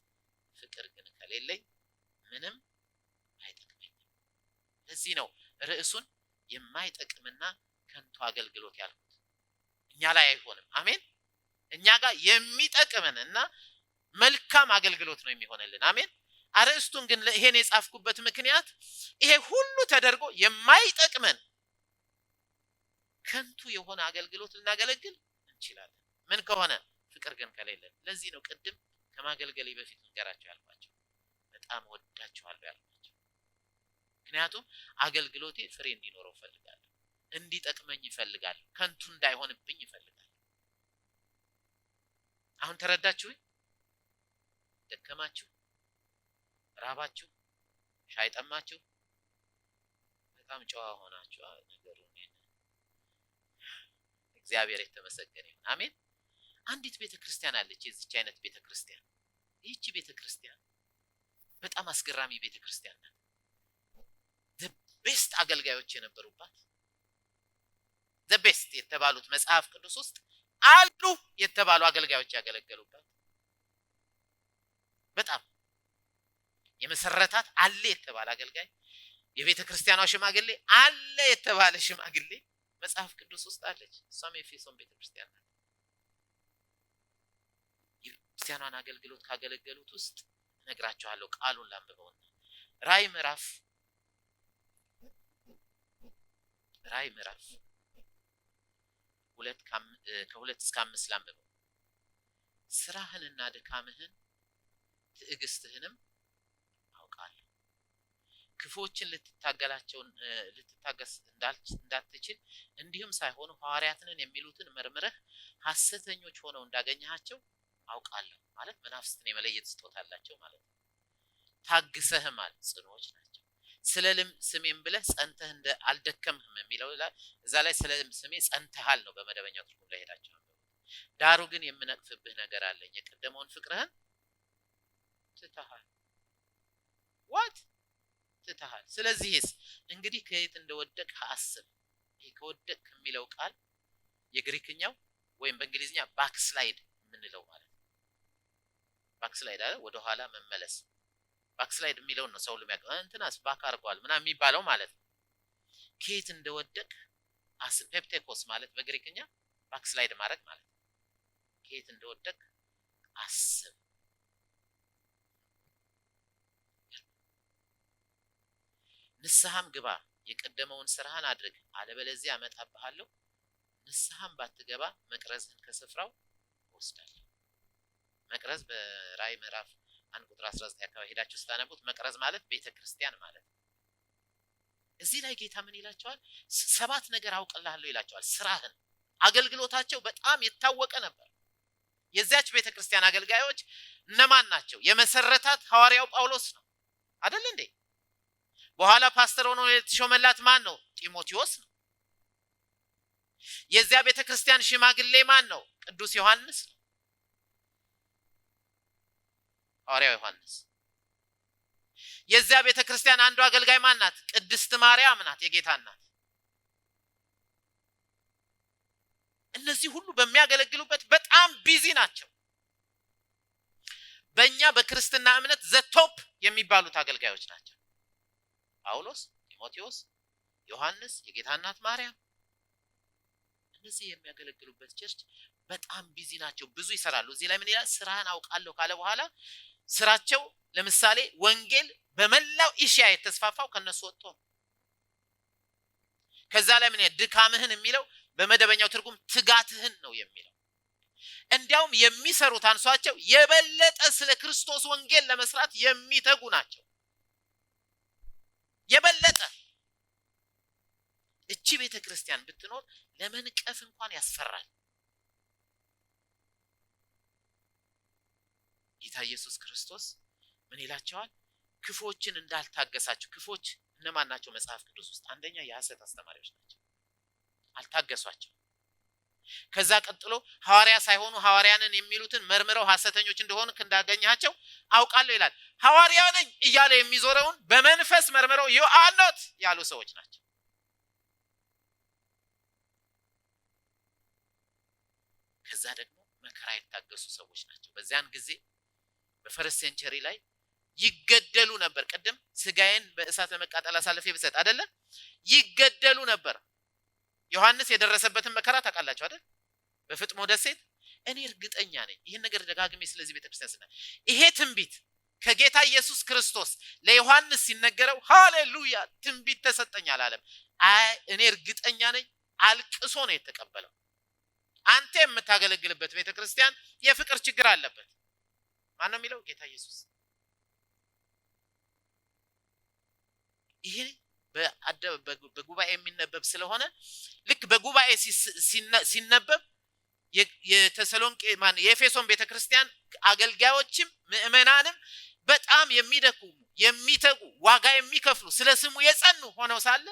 ፍቅር ግን ከሌለኝ ምንም አይጠቅመኝም። ለዚህ ነው ርዕሱን የማይጠቅምና ከንቱ አገልግሎት ያልኩት። እኛ ላይ አይሆንም። አሜን። እኛ ጋር የሚጠቅምንና መልካም አገልግሎት ነው የሚሆነልን። አሜን። አርዕስቱን ግን ይሄን የጻፍኩበት ምክንያት ይሄ ሁሉ ተደርጎ የማይጠቅመን ከንቱ የሆነ አገልግሎት ልናገለግል እንችላለን። ምን ከሆነ? ፍቅር ግን ከሌለን። ለዚህ ነው ቅድም ከማገልገሌ በፊት እንገራቸው ያልኳቸው፣ በጣም ወዳቸዋለሁ ያልኳቸው። ምክንያቱም አገልግሎቴ ፍሬ እንዲኖረው ፈልጋለሁ፣ እንዲጠቅመኝ ይፈልጋለሁ፣ ከንቱ እንዳይሆንብኝ ይፈልጋለሁ። አሁን ተረዳችሁኝ? ደከማችሁ? ራባችሁ? ሻይ ጠማችሁ? በጣም ጨዋ ሆናችሁ ነገሩ። እግዚአብሔር የተመሰገነ ይሁን። አሜን። አንዲት ቤተክርስቲያን አለች፣ የዚች አይነት ቤተክርስቲያን። ይህች ቤተክርስቲያን በጣም አስገራሚ ቤተክርስቲያን ናት። the best አገልጋዮች የነበሩባት፣ the best የተባሉት መጽሐፍ ቅዱስ ውስጥ አሉ የተባሉ አገልጋዮች ያገለገሉባት፣ በጣም የመሰረታት አለ የተባለ አገልጋይ፣ የቤተክርስቲያኗ ሽማግሌ አለ የተባለ ሽማግሌ መጽሐፍ ቅዱስ ውስጥ አለች። እሷም የኤፌሶን ቤተክርስቲያን ናት። የቤተክርስቲያኗን አገልግሎት ካገለገሉት ውስጥ እነግራችኋለሁ። ቃሉን ላንብበውና ራዕይ ምዕራፍ 2 እስከ 5 ላንብበው። ስራህንና ድካምህን ትዕግስትህንም አውቃለሁ። ክፉዎችን ልትታገስ እንዳትችል እንዲሁም ሳይሆን ሐዋርያትን የሚሉትን መርምረህ ሐሰተኞች ሆነው እንዳገኘሃቸው አውቃለሁ። ማለት መናፍስትን የመለየት ስጦታ አላቸው ማለት ነው። ታግሰህማል፣ ጽኑዎች ናቸው። ስለ ስሜም ብለህ ጸንተህ አልደከምህም የሚለው እዛ ላይ ስለ ስሜ ጸንተሃል ነው በመደበኛው ትርጉም ላይ ሄዳችሁ። ዳሩ ግን የምነቅፍብህ ነገር አለኝ፣ የቀደመውን ፍቅርህን ትተሃል። ዋት ትተሃል? ስለዚህስ እንግዲህ ከየት እንደወደቅህ አስብ። ይሄ ከወደቅ የሚለው ቃል የግሪክኛው ወይም በእንግሊዝኛ ባክስላይድ የምንለው ማለት ነው። ባክስላይድ አይደል? ወደ ኋላ መመለስ። ባክስላይድ የሚለው ነው ሰው ለሚያውቀው እንትናስ ባክ አርጓል ምናምን የሚባለው ማለት ነው። ከየት እንደወደቅ አስብ። ፔፕቴኮስ ማለት በግሪክኛ ባክስላይድ ማድረግ ማለት ነው። ከየት እንደወደቅ አስብ። ንስሐም ግባ፣ የቀደመውን ስራህን አድርግ፣ አለበለዚያ አመጣብሃለሁ። ንስሐም ባትገባ መቅረዝህን ከስፍራው ወስዳለሁ። መቅረዝ በራዕይ ምዕራፍ 1 ቁጥር 19 አካባቢ ሄዳችሁ ስታነቡት መቅረዝ ማለት ቤተክርስቲያን ማለት ነው። እዚህ ላይ ጌታ ምን ይላቸዋል? 7 ነገር አውቅልሃለሁ ይላቸዋል። ስራህን፣ አገልግሎታቸው በጣም የታወቀ ነበር። የዚያች ቤተክርስቲያን አገልጋዮች እነማን ናቸው? የመሰረታት ሐዋርያው ጳውሎስ ነው አይደል እንዴ? በኋላ ፓስተር ሆኖ የተሾመላት ማን ነው? ጢሞቴዎስ ነው። የዚያ ቤተክርስቲያን ሽማግሌ ማን ነው? ቅዱስ ዮሐንስ ነው። ሐዋርያው ዮሐንስ። የዚያ ቤተክርስቲያን አንዱ አገልጋይ ማን ናት? ቅድስት ማርያም ናት፣ የጌታ እናት። እነዚህ ሁሉ በሚያገለግሉበት በጣም ቢዚ ናቸው። በእኛ በክርስትና እምነት ዘቶፕ የሚባሉት አገልጋዮች ናቸው። ጳውሎስ፣ ጢሞቴዎስ፣ ዮሐንስ፣ የጌታ እናት ማርያም። እነዚህ የሚያገለግሉበት ቸርች በጣም ቢዚ ናቸው፣ ብዙ ይሰራሉ። እዚህ ላይ ምን ይላል? ስራህን አውቃለሁ ካለ በኋላ ስራቸው ለምሳሌ ወንጌል በመላው ኤሽያ የተስፋፋው ከነሱ ወጥቶ። ከዛ ላይ ምን ይላል? ድካምህን የሚለው በመደበኛው ትርጉም ትጋትህን ነው የሚለው። እንዲያውም የሚሰሩት አንሷቸው የበለጠ ስለ ክርስቶስ ወንጌል ለመስራት የሚተጉ ናቸው። የበለጠ እቺ ቤተክርስቲያን ብትኖር ለመንቀፍ እንኳን ያስፈራል። ጌታ ኢየሱስ ክርስቶስ ምን ይላቸዋል? ክፎችን እንዳልታገሳችሁ። ክፎች እነማን ናቸው? መጽሐፍ ቅዱስ ውስጥ አንደኛ የሐሰት አስተማሪዎች ናቸው። አልታገሷቸው። ከዛ ቀጥሎ ሐዋርያ ሳይሆኑ ሐዋርያንን የሚሉትን መርምረው ሐሰተኞች እንደሆኑ እንዳገኛቸው አውቃለሁ ይላል። ሐዋርያ ነኝ እያለ የሚዞረውን በመንፈስ መርምረው you are not ያሉ ሰዎች ናቸው። ከዛ ደግሞ መከራ የታገሱ ሰዎች ናቸው። በዚያን ጊዜ በፈርስት ሴንቸሪ ላይ ይገደሉ ነበር። ቀደም ስጋዬን በእሳት ለመቃጠል አሳልፌ ብሰጥ አይደለ? ይገደሉ ነበር። ዮሐንስ የደረሰበትን መከራ ታውቃላችሁ አይደል? በፍጥሞ ደሴት። እኔ እርግጠኛ ነኝ ይሄን ነገር ደጋግሜ ስለዚህ ቤተክርስቲያን ስና ይሄ ትንቢት ከጌታ ኢየሱስ ክርስቶስ ለዮሐንስ ሲነገረው ሃሌሉያ ትንቢት ተሰጠኝ አላለም። እኔ እርግጠኛ ነኝ አልቅሶ ነው የተቀበለው። አንተ የምታገለግልበት ቤተክርስቲያን የፍቅር ችግር አለበት። ማን ነው የሚለው? ጌታ ኢየሱስ። ይሄ በጉባኤ የሚነበብ ስለሆነ ልክ በጉባኤ ሲነበብ የተሰሎንቄ የኤፌሶን ቤተክርስቲያን አገልጋዮችም ምእመናንም በጣም የሚደክሙ የሚተጉ ዋጋ የሚከፍሉ ስለ ስሙ የጸኑ ሆነው ሳለ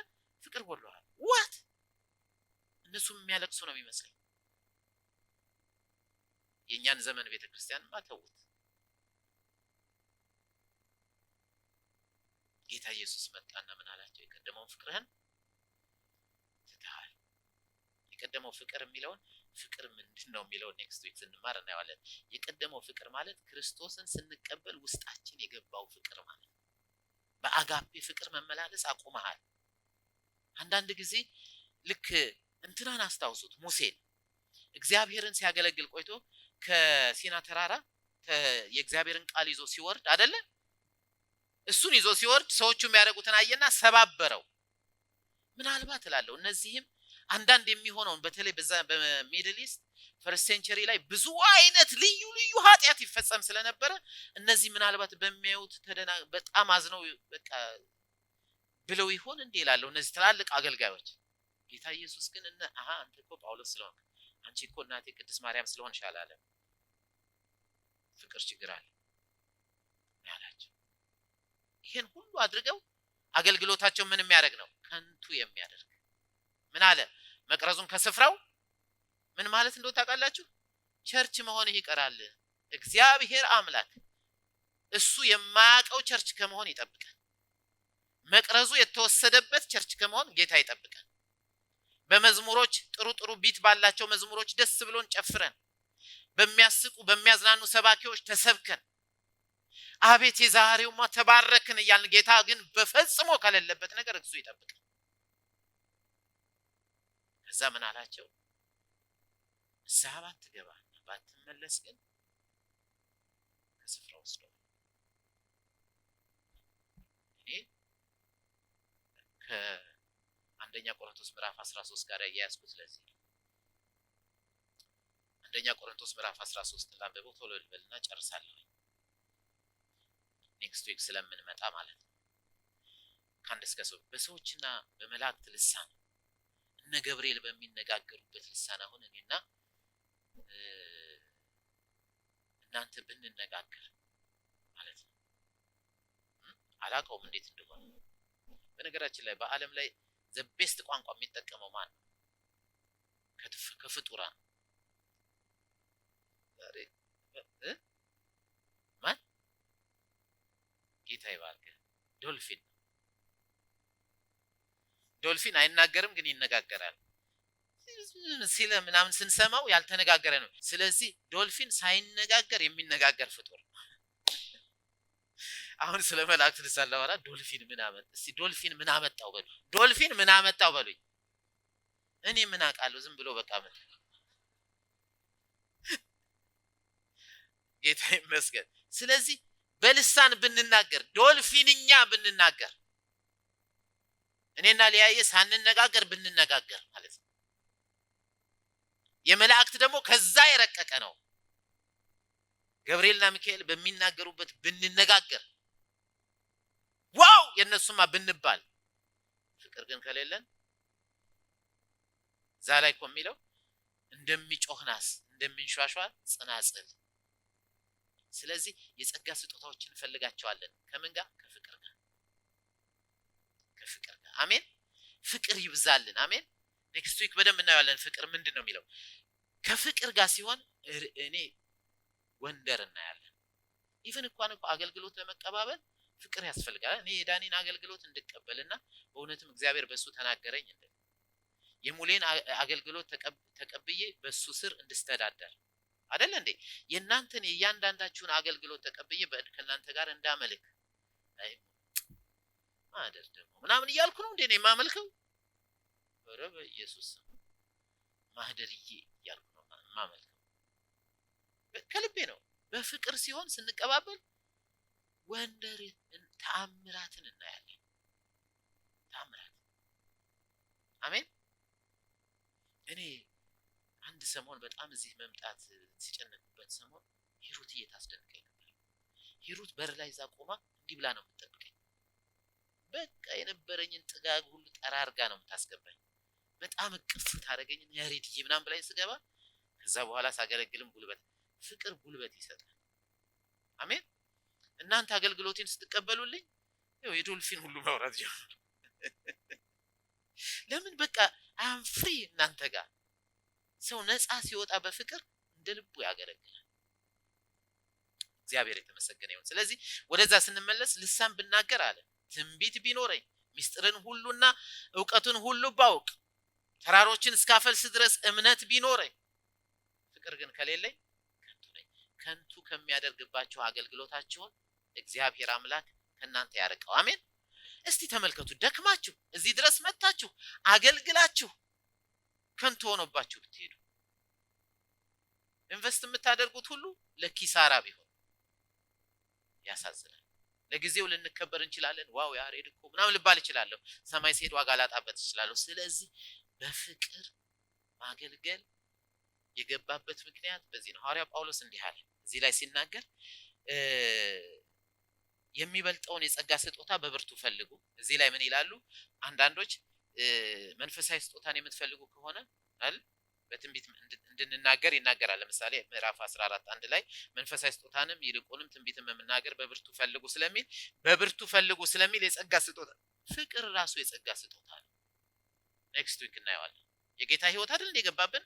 ፍቅር ጎድሏል። what እነሱም የሚያለቅሱ ነው የሚመስለው። የኛን ዘመን ቤተክርስቲያን ማተውት ጌታ ኢየሱስ መጣና ምን አላቸው? የቀደመውን ፍቅርህን ትተሃል። የቀደመው ፍቅር የሚለውን ፍቅር ምንድነው የሚለው ኔክስት ዊክ ስንማር እናያለን። የቀደመው ፍቅር ማለት ክርስቶስን ስንቀበል ውስጣችን የገባው ፍቅር ማለት። በአጋፔ ፍቅር መመላለስ አቁመሃል። አንዳንድ ጊዜ ልክ እንትናን አስታውሱት፣ ሙሴን እግዚአብሔርን ሲያገለግል ቆይቶ ከሲና ተራራ የእግዚአብሔርን ቃል ይዞ ሲወርድ አይደለ? እሱን ይዞ ሲወርድ ሰዎቹ የሚያደርጉትን አየና ሰባበረው። ምናልባት እላለሁ እነዚህም አንዳንድ የሚሆነውን በተለይ በዛ በሚድል ኢስት ፈርስት ሴንቸሪ ላይ ብዙ አይነት ልዩ ልዩ ኃጢአት ይፈጸም ስለነበረ እነዚህ ምናልባት በሚያዩት በጣም አዝነው በቃ ብለው ይሆን እንዴ እላለሁ። እነዚህ ትላልቅ አገልጋዮች። ጌታ ኢየሱስ ግን አንተ እኮ ጳውሎስ ስለሆንክ፣ አንቺ እኮ እናቴ ቅድስት ማርያም ስለሆንሽ አላለም። ፍቅር ችግር አለ ያላቸው። ይሄን ሁሉ አድርገው አገልግሎታቸው ምን የሚያደርግ ነው? ከንቱ የሚያደርግ። ምን አለ? መቅረዙን ከስፍራው ምን ማለት እንደው ታውቃላችሁ? ቸርች መሆን ይቀራል። እግዚአብሔር አምላክ እሱ የማያውቀው ቸርች ከመሆን ይጠብቀን። መቅረዙ የተወሰደበት ቸርች ከመሆን ጌታ ይጠብቀን። በመዝሙሮች ጥሩ ቢት ባላቸው መዝሙሮች ደስ ብሎን ጨፍረን፣ በሚያስቁ በሚያዝናኑ ሰባኪዎች ተሰብከን አቤት የዛሬውማ ተባረክን እያልን ጌታ ግን በፈጽሞ ከሌለበት ነገር እሱ ይጠብቀን። ከዛ ምን አላቸው? ንስሐ ባትገባ ባትመለስ ግን ከስፍራው ወስደው። እኔ ከአንደኛ ቆሮንቶስ ምዕራፍ 13 ጋር ያያዝኩት ስለዚህ አንደኛ ቆሮንቶስ ምዕራፍ 13 ላንብበው ቶሎ ልበልና ጨርሳለሁ። ኔክስት ዊክ ስለምንመጣ ማለት ነው። ካንድ እስከ ሰው በሰዎችና በመላእክት ልሳን እነ ገብርኤል በሚነጋገሩበት ልሳን አሁን እኔና እናንተ ብንነጋገር ማለት ነው። አላውቀውም እንዴት እንደሆነ። በነገራችን ላይ በአለም ላይ ዘቤስት ቋንቋ የሚጠቀመው ማን ነው? ከፍጡራን ማን? ይባርክ። ዶልፊን አይናገርም ግን ይነጋገራል ሲለ ምናምን ስንሰማው ያልተነጋገረ ነው። ስለዚህ ዶልፊን ሳይነጋገር የሚነጋገር ፍጡር። አሁን ስለ መላእክት ልሳለዋራ ዶልፊን ምን አመጣ? እስቲ ዶልፊን ምን አመጣው በሉ። ዶልፊን ምን አመጣው በሉኝ። እኔ ምን አውቃለሁ? ዝም ብሎ በቃ መጣ። ጌታ ይመስገን። ስለዚህ በልሳን ብንናገር ዶልፊንኛ ብንናገር እኔና ሊያየ ሳንነጋገር ብንነጋገር ማለት ነው። የመላእክት ደግሞ ከዛ የረቀቀ ነው። ገብርኤልና ሚካኤል በሚናገሩበት ብንነጋገር ዋው የነሱማ ብንባል፣ ፍቅር ግን ከሌለን እዛ ላይ እኮ የሚለው እንደሚጮህ ናስ እንደሚንሿሿ ጽናጽል። ስለዚህ የጸጋ ስጦታዎችን እንፈልጋቸዋለን። ከምን ጋር? ከፍቅር ጋር። ከፍቅር ጋር አሜን። ፍቅር ይብዛልን አሜን። ኔክስት ዊክ በደንብ እናያለን ፍቅር ምንድን ነው የሚለው። ከፍቅር ጋር ሲሆን እኔ ወንደር እናያለን። ኢቭን እንኳን እኮ አገልግሎት ለመቀባበል ፍቅር ያስፈልጋል። እኔ የዳኒን አገልግሎት እንድቀበልና በእውነትም እግዚአብሔር በሱ ተናገረኝ እንደ የሙሌን አገልግሎት ተቀብዬ በሱ ስር እንድስተዳደር አይደል እንዴ? የእናንተን የእያንዳንዳችሁን አገልግሎት ተቀብዬ ከእናንተ ጋር እንዳመልክ አይ ማደር ደግሞ ምናምን እያልኩ ነው እንዴ ነው የማመልከው? ኧረ በኢየሱስ ማህደርዬ እያልኩ ነው የማመልከው። ከልቤ ነው። በፍቅር ሲሆን ስንቀባበል ወንደር ተአምራትን እናያለን። ተአምራት አሜን። እኔ አንድ ሰሞን በጣም እዚህ መምጣት ሲጨነቅበት ሰሞን ሂሩት እየታስደንቀኝ ነበር። ሂሩት በር ላይ እዛ ቆማ እንዲህ ብላ ነው የምትጠብቀኝ። በቃ የነበረኝን ጥጋግ ሁሉ ጠራርጋ ነው የምታስገባኝ። በጣም እቅፍ ታደርገኝ ያሬድዬ ምናምን ብላኝ ስገባ ከዛ በኋላ ሳገለግልም ጉልበት ፍቅር ጉልበት ይሰጣል። አሜን። እናንተ አገልግሎቴን ስትቀበሉልኝ ያው የዶልፊን ሁሉ ማውራት ጀመረ። ለምን በቃ አም ፍሪ። እናንተ ጋር ሰው ነፃ ሲወጣ በፍቅር እንደ ልቡ ያገለግላል። እግዚአብሔር የተመሰገነ ይሁን። ስለዚህ ወደዛ ስንመለስ ልሳን ብናገር አለ ትንቢት ቢኖረኝ ሚስጥርን ሁሉና ዕውቀቱን ሁሉ ባውቅ ተራሮችን እስካፈልስ ድረስ እምነት ቢኖረኝ ፍቅር ግን ከሌለኝ ከንቱ ነኝ። ከንቱ ከሚያደርግባችሁ አገልግሎታችሁን እግዚአብሔር አምላክ ከናንተ ያርቀው። አሜን። እስቲ ተመልከቱ፣ ደክማችሁ እዚህ ድረስ መጣችሁ አገልግላችሁ ከንቱ ሆኖባችሁ ብትሄዱ ኢንቨስት የምታደርጉት ሁሉ ለኪሳራ ቢሆን ያሳዝናል። ለጊዜው ልንከበር እንችላለን። ዋው ያሬድ እኮ ምናምን ልባል እችላለሁ። ሰማይ ሲሄድ ዋጋ ላጣበት እችላለሁ። ስለዚህ በፍቅር ማገልገል የገባበት ምክንያት በዚህ ነው። ሐዋርያው ጳውሎስ እንዲህ አለ እዚህ ላይ ሲናገር የሚበልጠውን የጸጋ ስጦታ በብርቱ ፈልጉ። እዚህ ላይ ምን ይላሉ? አንዳንዶች መንፈሳዊ ስጦታን የምትፈልጉ ከሆነ አይደል በትንቢት እንድንናገር ይናገራል። ለምሳሌ ምዕራፍ 14 አንድ ላይ መንፈሳዊ ስጦታንም ይልቁንም ትንቢትም መናገር በብርቱ ፈልጉ ስለሚል በብርቱ ፈልጉ ስለሚል የጸጋ ስጦታ ፍቅር ራሱ የጸጋ ስጦታ ነው። ኔክስት ዊክ እናየዋለን። የጌታ ህይወት አይደል እንደገባብን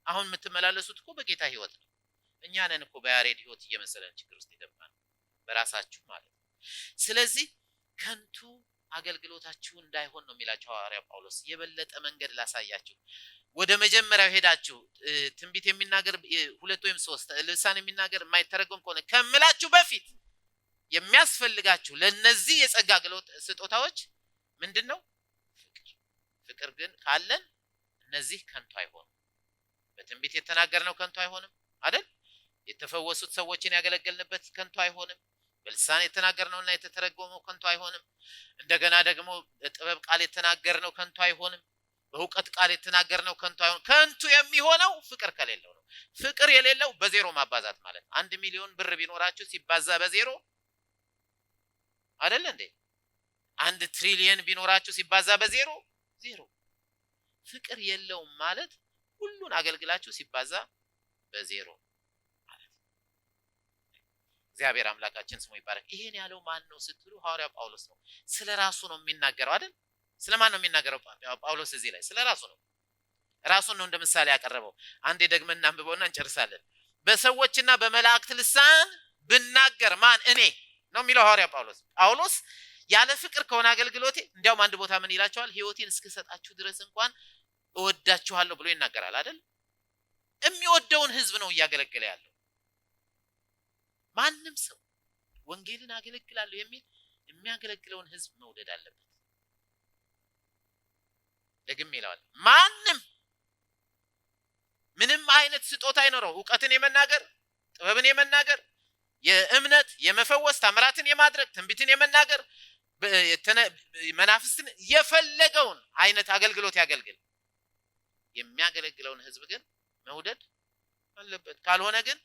አሁን የምትመላለሱት እኮ በጌታ ህይወት ነው። እኛ ነን እኮ በያሬድ ህይወት እየመሰለን ችግር ውስጥ የገባን በራሳችሁ ማለት ነው። ስለዚህ ከንቱ አገልግሎታችሁ እንዳይሆን ነው የሚላቸው ሐዋርያው ጳውሎስ። የበለጠ መንገድ ላሳያችሁ። ወደ መጀመሪያው ሄዳችሁ ትንቢት የሚናገር 2 ወይም 3 ልሳን የሚናገር የማይተረጎም ከሆነ ከምላችሁ በፊት የሚያስፈልጋችሁ ለነዚህ የጸጋ ስጦታዎች ምንድነው? ፍቅር ግን ካለን እነዚህ ከንቱ አይሆንም። በትንቢት የተናገርነው ከንቱ አይሆንም አይደል? የተፈወሱት ሰዎችን ያገለገልንበት ከንቱ አይሆንም። በልሳን የተናገርነውና የተተረጎመው ከንቱ አይሆንም። እንደገና ደግሞ ጥበብ ቃል የተናገርነው ከንቱ አይሆንም። በእውቀት ቃል የተናገርነው ከንቱ አይሆንም። ከንቱ የሚሆነው ፍቅር ከሌለው ነው። ፍቅር የሌለው በዜሮ ማባዛት ማለት 1 ሚሊዮን ብር ቢኖራችሁ ሲባዛ በዜሮ አይደል እንዴ? 1 ትሪሊየን ቢኖራችሁ ሲባዛ በዜሮ ዜሮ። ፍቅር የለውም ማለት ሁሉን አገልግላችሁ ሲባዛ በዜሮ ማለት። እግዚአብሔር አምላካችን ስሙ ይባረክ። ይሄን ያለው ማን ነው ስትሉ ሐዋርያው ጳውሎስ ነው። ስለራሱ ነው የሚናገረው አይደል? ስለማን ነው የሚናገረው ጳውሎስ? እዚህ ላይ ስለራሱ ነው። ራሱን ነው እንደምሳሌ ያቀረበው። አንዴ ደግመን እናንብበውና እንጨርሳለን። በሰዎችና በመላእክት ልሳን ብናገር ማን? እኔ ነው የሚለው ሐዋርያ ጳውሎስ ያለ ፍቅር ከሆነ አገልግሎቴ እንዲያውም አንድ ቦታ ምን ይላቸዋል? ሕይወቴን እስክሰጣችሁ ድረስ እንኳን እወዳችኋለሁ ብሎ ይናገራል አይደል? የሚወደውን ህዝብ ነው እያገለገለ ያለው። ማንም ሰው ወንጌልን አገለግላለሁ የሚል የሚያገለግለውን ህዝብ መውደድ አለበት። ደግሜ ይላል ማንም ምንም አይነት ስጦታ አይኖረው ዕውቀትን የመናገር ጥበብን የመናገር የእምነት የመፈወስ ታምራትን የማድረግ ትንቢትን የመናገር መናፍስትን የፈለገውን አይነት አገልግሎት ያገልግል። የሚያገለግለውን ህዝብ ግን መውደድ አለበት። ካልሆነ ግን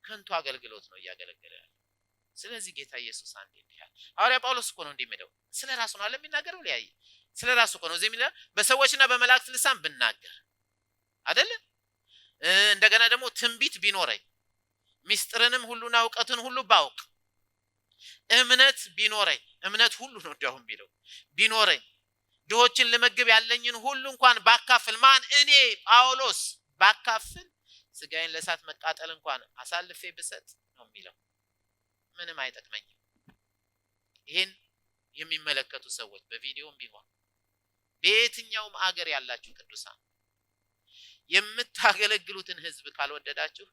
ከንቱ አገልግሎት ነው እያገለገለ ያለው። ስለዚህ ጌታ ኢየሱስ አንዴ እንዲያል ሐዋርያ ጳውሎስ እኮ ነው እንደሚለው ስለራሱ ነው ለሚናገረው ሊያይ ስለራሱ እኮ ነው እዚህ የሚለው በሰዎችና በመላእክት ልሳን ብናገር አይደለ? እንደገና ደግሞ ትንቢት ቢኖረኝ ሚስጥርንም ሁሉና ዕውቀትን ሁሉ ባውቅ እምነት ቢኖረኝ እምነት ሁሉ ነው እንደውም ቢለው ቢኖረኝ ድሆችን ለመግብ ያለኝን ሁሉ እንኳን ባካፍል ማን እኔ ጳውሎስ ባካፍል ስጋዬን ለእሳት መቃጠል እንኳን አሳልፌ ብሰጥ ነው የሚለው ምንም አይጠቅመኝም። ይሄን የሚመለከቱ ሰዎች በቪዲዮም ቢሆን በየትኛውም አገር ያላችሁ ቅዱሳን የምታገለግሉትን ህዝብ ካልወደዳችሁ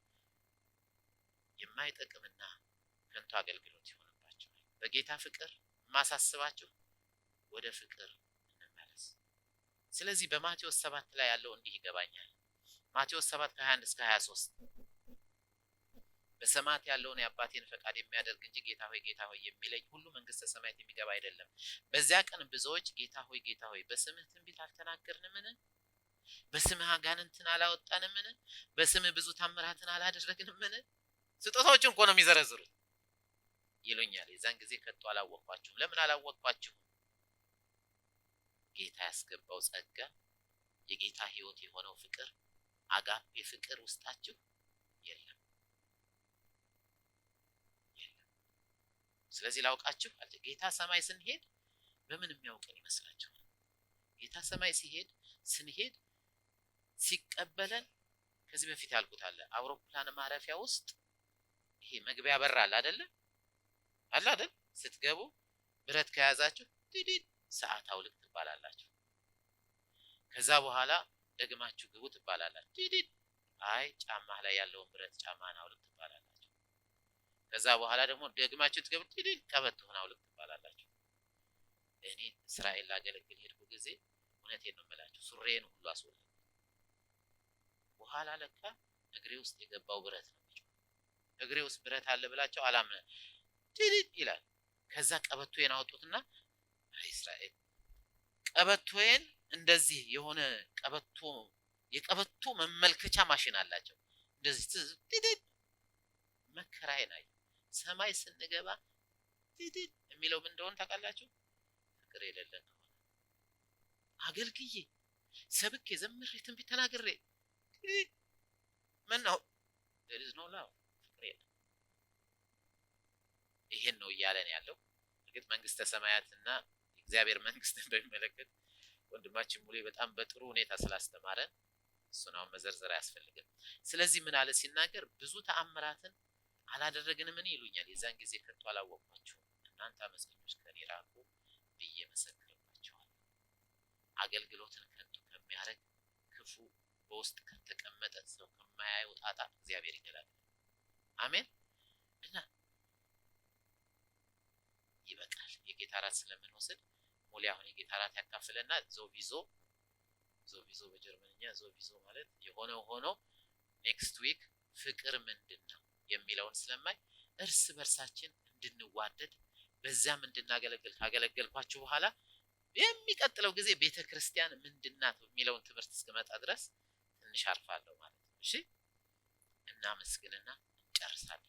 የማይጠቅምና ከንቱ አገልግሎት ይሆንባችኋል። በጌታ ፍቅር ማሳስባችሁ ወደ ፍቅር እንመለስ። ስለዚህ በማቴዎስ 7 ላይ ያለው እንዲህ ይገባኛል። ማቴዎስ 7 ከ21 እስከ 23 በሰማያት ያለውን የአባቴን ፈቃድ የሚያደርግ እንጂ ጌታ ሆይ የሚለኝ ሁሉ መንግስተ ሰማያት የሚገባ አይደለም። በዚያ ቀን ብዙዎች ጌታ ሆይ በስምህ ትንቢት አልተናገርንምን? በስምህ አጋንንትን አላወጣንምን? በስምህ ብዙ ታምራትን አላደረግንምን? ስጦታዎችን እኮ ነው የሚዘረዝሩት ይሉኛል። የዛን ጊዜ ከቶ አላወቅኳችሁም። ለምን አላወቅኳችሁም? ጌታ ያስገባው ጸጋ የጌታ ህይወት የሆነው ፍቅር አጋፔ ፍቅር ውስጣችሁ የለም። ስለዚህ ላውቃችሁ አለ። ጌታ ሰማይ ስንሄድ በምን የሚያውቀን ይመስላችኋል? ጌታ ሰማይ ስንሄድ ሲቀበለን ከዚህ በፊት ያልኩት አለ። አውሮፕላን ማረፊያ ውስጥ ይሄ መግቢያ በር አለ አይደል? ስትገቡ ብረት ከያዛችሁ ዲዲድ ሰዓት አውልቅ ትባላላችሁ። ከዛ በኋላ ደግማችሁ ግቡ ትባላላችሁ። ዲዲድ አይ ጫማህ ላይ ያለውን ብረት ጫማህን አውልቅ ትባላላችሁ። ከዛ በኋላ ደግሞ ደግማችሁ ትገቡ ዲዲድ ቀበቶህን አውልቅ ትባላላችሁ። እኔ እስራኤል ላገለግል ሄድኩ ጊዜ እውነቴን ነው የምላችሁ ሱሬን ሁሉ አስወለድኩ። በኋላ ለካ እግሬ ውስጥ የገባው ብረት ነው። እግሬ ውስጥ ብረት አለ ብላችሁ አላምነ ዲዲድ ይላል። ከዛ ቀበቶዬን አወጡትና እስራኤል ቀበቶዬን እንደዚህ የሆነ የቀበቶ መመልከቻ ማሽን አላቸው። እንደዚህ ዲዲድ መከራዬን አይ ሰማይ ስንገባ ዲዲድ የሚለው ምን እንደሆነ ታውቃላችሁ? ፍቅር የሌለን ከሆነ አገልግዬ ሰብኬ ዘምሬ ትንቢት ተናግሬ ምን ነው there is no love ፍቅር የለም። ይሄን ነው እያለን ያለው። እርግጥ መንግስተ ሰማያትና እግዚአብሔር መንግስትን በሚመለከት ወንድማችን ሙሌ በጣም በጥሩ ሁኔታ ስላስተማረን እሱን አሁን መዘርዘር አያስፈልግም። ስለዚህ ምን አለ ሲናገር ብዙ ተአምራትን አላደረግንም ይሉኛል። የዛን ጊዜ ከቶ አላወቅኳችሁም። እናንተ አመፀኞች ከኔ ራቁ ብዬ መሰክርባችኋለሁ። አገልግሎትን ከንቱ ከሚያደርግ ክፉ በውስጥ ከተቀመጠ ሰው ከማያየው ጣጣ እግዚአብሔር ይገላል። አሜን። እና ይበቃል። የጌታ ራት ስለምንወስድ ሙሌ አሁን የጌታ ራት ያካፍለና ዞቪዞ በጀርመንኛ ዞቪዞ ማለት የሆነው ሆኖ ኔክስት ዊክ ፍቅር ምንድነው የሚለውን ስለማይ እርስ በርሳችን እንድንዋደድ በዛም እንድናገለግል ካገለገልኳችሁ በኋላ የሚቀጥለው ጊዜ ቤተክርስቲያን ምንድናት የሚለውን ትምህርት እስከመጣ ድረስ ትንሽ አርፋለሁ ማለት ነው። እሺ እናመስግንና እንጨርሳለን።